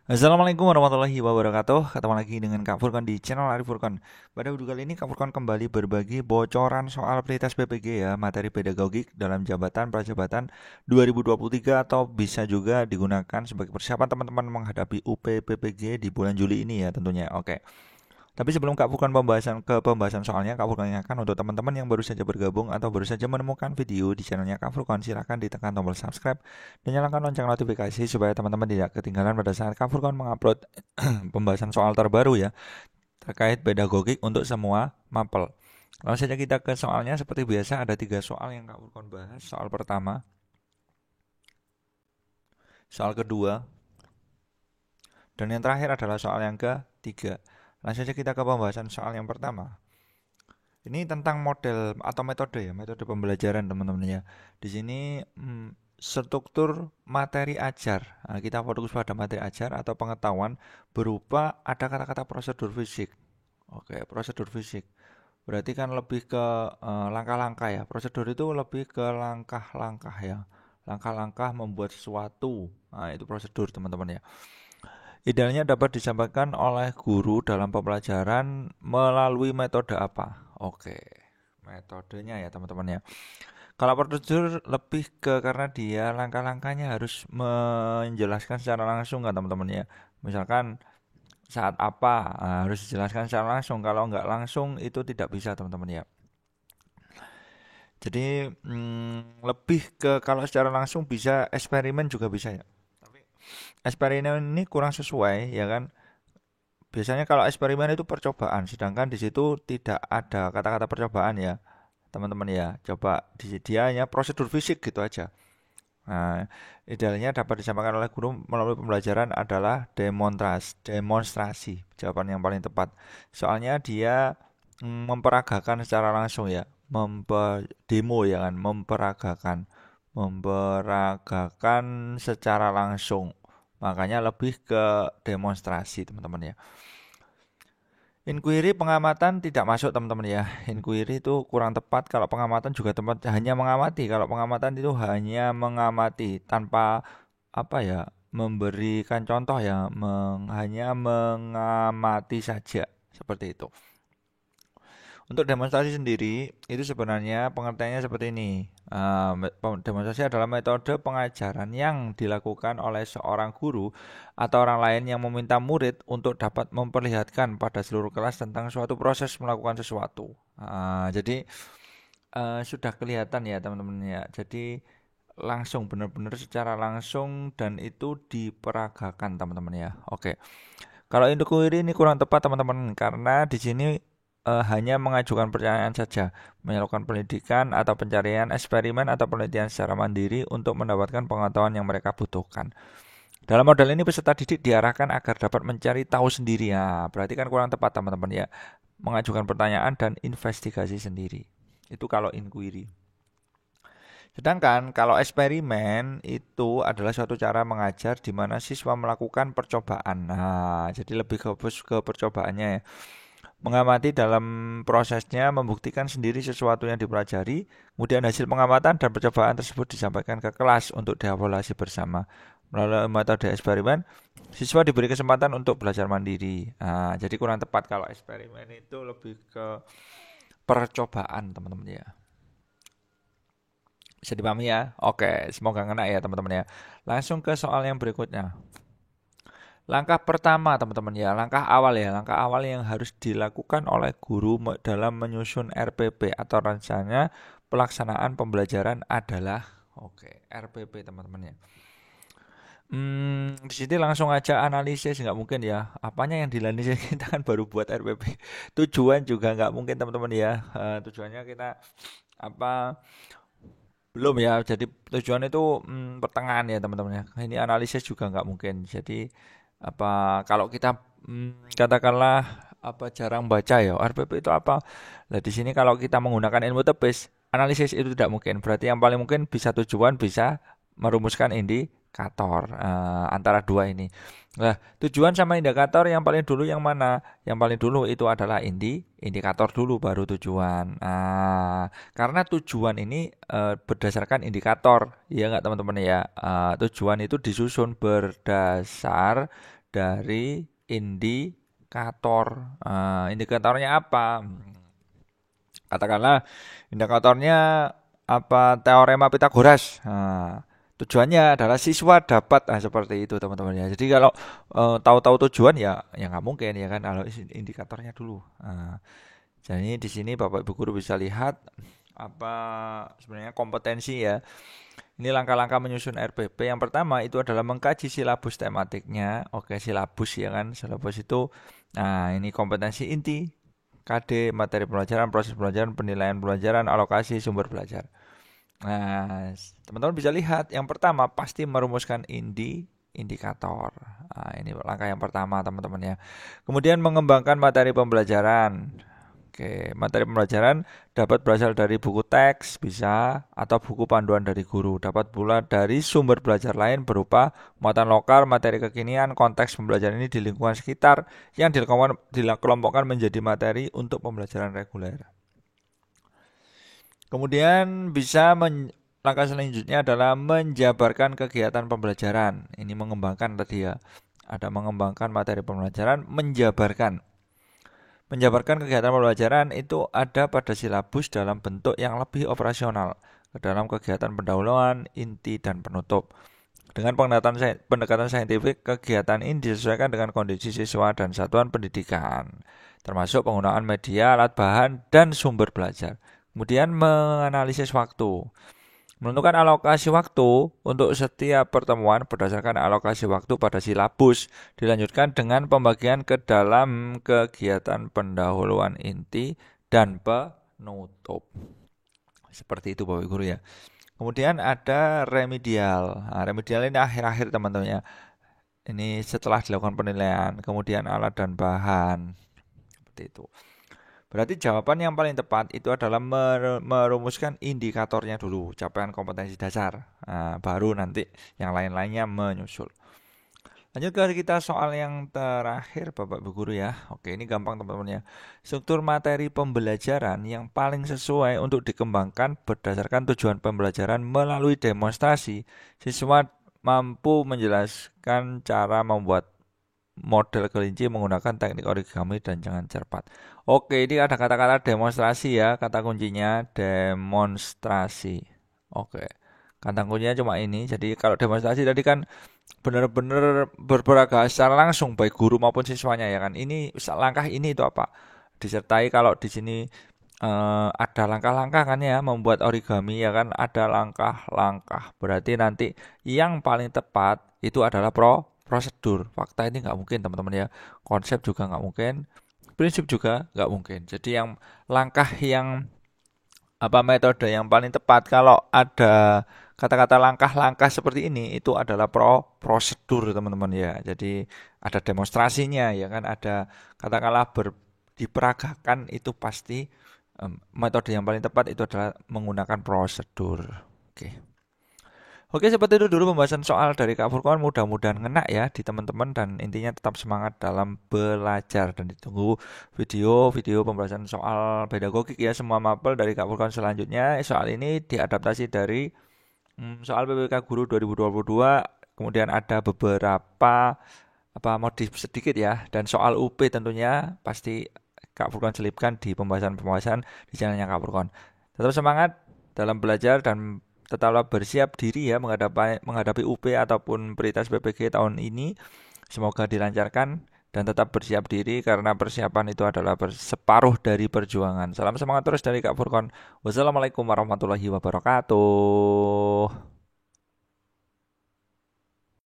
Assalamualaikum warahmatullahi wabarakatuh. Ketemu lagi dengan Kak Furkon di channel Arif Furkon. Pada video kali ini Kak Furkon kembali berbagi bocoran soal pretest PPG ya, materi pedagogik dalam jabatan prajabatan 2023 atau bisa juga digunakan sebagai persiapan teman-teman menghadapi UP PPG di bulan Juli ini ya tentunya. Oke. Tapi sebelum Kak Furkan pembahasan soalnya, Kak Furkan ingatkan untuk teman-teman yang baru saja bergabung atau baru saja menemukan video di channelnya Kak Furkan, silahkan ditekan tombol subscribe dan nyalakan lonceng notifikasi supaya teman-teman tidak ketinggalan pada saat Kak Furkan mengupload pembahasan soal terbaru ya terkait pedagogik untuk semua mapel. Langsung saja kita ke soalnya. Seperti biasa ada 3 soal yang Kak Furkan bahas. Soal pertama, soal kedua, dan yang terakhir adalah soal yang ketiga. Langsung saja kita ke pembahasan soal yang pertama. Ini tentang model atau metode ya, metode pembelajaran teman-teman ya. Di sini struktur materi ajar. Nah, kita fokus pada materi ajar atau pengetahuan berupa ada kata-kata prosedur fisik. Oke, prosedur fisik. Berarti kan lebih ke langkah-langkah ya. Prosedur itu lebih ke langkah-langkah ya. Langkah-langkah membuat sesuatu. Nah, itu prosedur teman-teman ya. Idealnya dapat disampaikan oleh guru dalam pembelajaran melalui metode apa? Oke, metodenya ya teman-teman ya. Kalau prosedur lebih ke karena dia langkah-langkahnya harus menjelaskan secara langsung kan teman-teman ya. Misalkan saat apa harus dijelaskan secara langsung. Kalau nggak langsung itu tidak bisa teman-teman ya. Jadi lebih ke kalau secara langsung bisa eksperimen juga bisa ya. Tapi eksperimen ini kurang sesuai ya kan. Biasanya kalau eksperimen itu percobaan, sedangkan di situ tidak ada kata-kata percobaan ya, teman-teman ya. Coba dia hanya prosedur fisik gitu aja. Nah, idealnya dapat disampaikan oleh guru melalui pembelajaran adalah demonstrasi. Jawaban yang paling tepat. Soalnya dia memperagakan secara langsung ya, demo ya kan, memperagakan secara langsung. Makanya lebih ke demonstrasi teman-teman ya. Inquiry pengamatan tidak masuk teman-teman ya. Inquiry itu kurang tepat. Kalau pengamatan juga tempat hanya mengamati. Kalau pengamatan itu hanya mengamati tanpa apa ya, memberikan contoh ya, hanya mengamati saja seperti itu. Untuk demonstrasi sendiri itu sebenarnya pengertiannya seperti ini. Demonstrasi adalah metode pengajaran yang dilakukan oleh seorang guru atau orang lain yang meminta murid untuk dapat memperlihatkan pada seluruh kelas tentang suatu proses melakukan sesuatu. Jadi sudah kelihatan ya teman-teman ya. Jadi langsung benar-benar secara langsung dan itu diperagakan teman-teman ya. Oke. Kalau inquiry ini kurang tepat teman-teman karena di sini hanya mengajukan pertanyaan saja, melakukan pendidikan atau pencarian eksperimen atau penelitian secara mandiri untuk mendapatkan pengetahuan yang mereka butuhkan. Dalam model ini peserta didik diarahkan agar dapat mencari tahu sendiri. Ya, berarti kan kurang tepat teman-teman ya. Mengajukan pertanyaan dan investigasi sendiri. Itu kalau inquiry. Sedangkan kalau eksperimen itu adalah suatu cara mengajar di mana siswa melakukan percobaan. Nah, jadi lebih ke percobaannya ya. Mengamati dalam prosesnya membuktikan sendiri sesuatu yang dipelajari, kemudian hasil pengamatan dan percobaan tersebut disampaikan ke kelas untuk dievaluasi bersama. Melalui metode eksperimen, siswa diberi kesempatan untuk belajar mandiri. Nah, jadi kurang tepat kalau eksperimen itu lebih ke percobaan, teman-teman ya. Bisa dipahami ya? Oke, semoga ngena ya teman-teman ya. Langsung ke soal yang berikutnya. Langkah pertama teman-teman ya, langkah awal yang harus dilakukan oleh guru dalam menyusun RPP atau rencana pelaksanaan pembelajaran adalah RPP teman-teman ya. Di sini langsung aja analisis nggak mungkin ya. Apanya yang dianalisis kita kan baru buat RPP. Tujuan juga nggak mungkin teman-teman ya. Tujuannya kita apa belum ya. Jadi tujuan itu pertengahan ya teman-teman ya. Ini analisis juga nggak mungkin. Jadi apa kalau kita katakanlah apa jarang baca ya RPP itu apa? Nah di sini kalau kita menggunakan ilmu tepis analisis itu tidak mungkin. Berarti yang paling mungkin bisa tujuan bisa merumuskan indikator antara dua ini. Nah tujuan sama indikator yang paling dulu yang mana? Yang paling dulu itu adalah indikator dulu baru tujuan. Karena tujuan ini berdasarkan indikator, ya nggak teman-teman ya. Tujuan itu disusun berdasar dari indikator. Indikatornya apa? Katakanlah indikatornya apa, teorema Pitagoras. Tujuannya adalah siswa dapat seperti itu teman-teman ya. Jadi kalau tahu-tahu tujuan ya nggak mungkin ya kan, kalau indikatornya dulu. Jadi di sini Bapak Ibu guru bisa lihat apa sebenarnya kompetensi ya. Ini langkah-langkah menyusun RPP. Yang pertama itu adalah mengkaji silabus tematiknya. Oke, silabus ya kan. Silabus itu, nah ini kompetensi inti. KD, materi pelajaran, proses pelajaran, penilaian pelajaran, alokasi sumber belajar. Nah, teman-teman bisa lihat yang pertama pasti merumuskan indikator. Nah, ini langkah yang pertama teman-teman ya. Kemudian mengembangkan materi pembelajaran. Oke, materi pembelajaran dapat berasal dari buku teks, bisa, atau buku panduan dari guru. Dapat pula dari sumber belajar lain berupa muatan lokal, materi kekinian, konteks pembelajaran ini di lingkungan sekitar yang dikelompokkan menjadi materi untuk pembelajaran reguler. Kemudian langkah selanjutnya adalah menjabarkan kegiatan pembelajaran. Ini mengembangkan tadi ya. Ada mengembangkan materi pembelajaran, menjabarkan. Menjabarkan kegiatan pembelajaran itu ada pada silabus dalam bentuk yang lebih operasional ke dalam kegiatan pendahuluan, inti, dan penutup. Dengan pendekatan saintifik, kegiatan ini disesuaikan dengan kondisi siswa dan satuan pendidikan, termasuk penggunaan media, alat bahan, dan sumber belajar. Kemudian menganalisis waktu. Menentukan alokasi waktu untuk setiap pertemuan berdasarkan alokasi waktu pada silabus. Dilanjutkan dengan pembagian ke dalam kegiatan pendahuluan inti dan penutup. Seperti itu Bapak Ibu Guru ya. Kemudian ada remedial. Nah, remedial ini akhir-akhir teman-teman ya. Ini setelah dilakukan penilaian, kemudian alat dan bahan. Seperti itu. Berarti jawaban yang paling tepat itu adalah merumuskan indikatornya dulu, capaian kompetensi dasar. Nah, baru nanti yang lain-lainnya menyusul. Lanjut ke kita soal yang terakhir Bapak Ibu Guru ya. Oke, ini gampang teman-teman ya. Struktur materi pembelajaran yang paling sesuai untuk dikembangkan berdasarkan tujuan pembelajaran melalui demonstrasi. Siswa mampu menjelaskan cara membuat model kelinci menggunakan teknik origami dan jangan cerpat. Oke, ini ada kata-kata demonstrasi ya, kata kuncinya demonstrasi. Oke, kata kuncinya cuma ini. Jadi kalau demonstrasi tadi kan benar-benar berperaga secara langsung baik guru maupun siswanya ya kan. Ini langkah ini itu apa? Disertai kalau di sini ada langkah-langkah kan ya, membuat origami ya kan, ada langkah-langkah. Berarti nanti yang paling tepat itu adalah prosedur. Fakta ini nggak mungkin teman-teman ya. Konsep juga nggak mungkin. Prinsip juga nggak mungkin. Jadi yang langkah yang apa, metode yang paling tepat kalau ada kata-kata langkah-langkah seperti ini itu adalah prosedur teman-teman ya. Jadi ada demonstrasinya ya kan, ada katakanlah diperagakan, itu pasti metode yang paling tepat itu adalah menggunakan prosedur. Oke. Oke, seperti itu dulu pembahasan soal dari Kak Furkon. Mudah-mudahan ngena ya di teman-teman, dan intinya tetap semangat dalam belajar, dan ditunggu video-video pembahasan soal pedagogik ya, semua mapel dari Kak Furkon selanjutnya. Soal ini diadaptasi dari soal PPK Guru 2022. Kemudian ada beberapa modif sedikit ya, dan soal UP tentunya pasti Kak Furkon selipkan di pembahasan-pembahasan di channelnya Kak Furkon. Tetap semangat dalam belajar dan tetaplah bersiap diri ya menghadapi UP ataupun Prioritas PPG tahun ini. Semoga dilancarkan dan tetap bersiap diri, karena persiapan itu adalah separuh dari perjuangan. Salam semangat terus dari Kak Furkon. Wassalamualaikum warahmatullahi wabarakatuh.